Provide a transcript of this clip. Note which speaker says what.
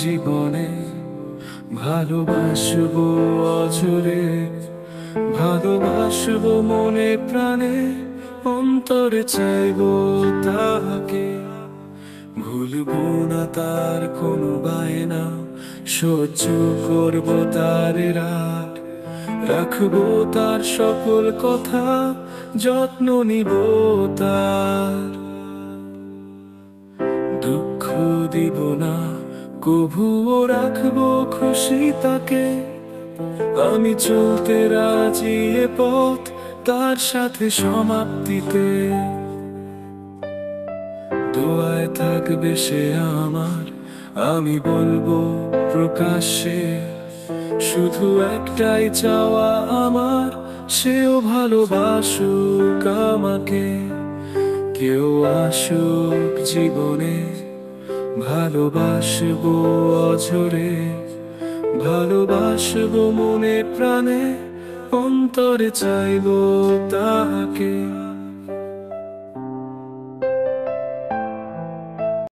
Speaker 1: জীবনে, ভালোবাসবো অঝরে, ভালোবাসবো মনে প্রাণে, অন্তরে চাইবো তাহাকে। ভুলবো না তার কোনো বায়না, সহ্য করবো তার রাগ, রাখবো তার সকল কথা, যত্ন নিব তার। দুঃখ দিব না, কভুও রাখবো খুশি তাকে। আমি চলতে রাজি এ পথ তার সাথে সমাপ্তিতে। দোয়ায় থাকবে সে আমার, আমি বলবো প্রকাশ্যে। শুধু একটাই চাওয়া আমার, সেও ভালোবাসুক আমাকে। কেউ আসুক জীবনে, ভালোবাসবো অঝরে, ভালোবাসবো মনে প্রাণে, অন্তরে চাইবো তাহাকে।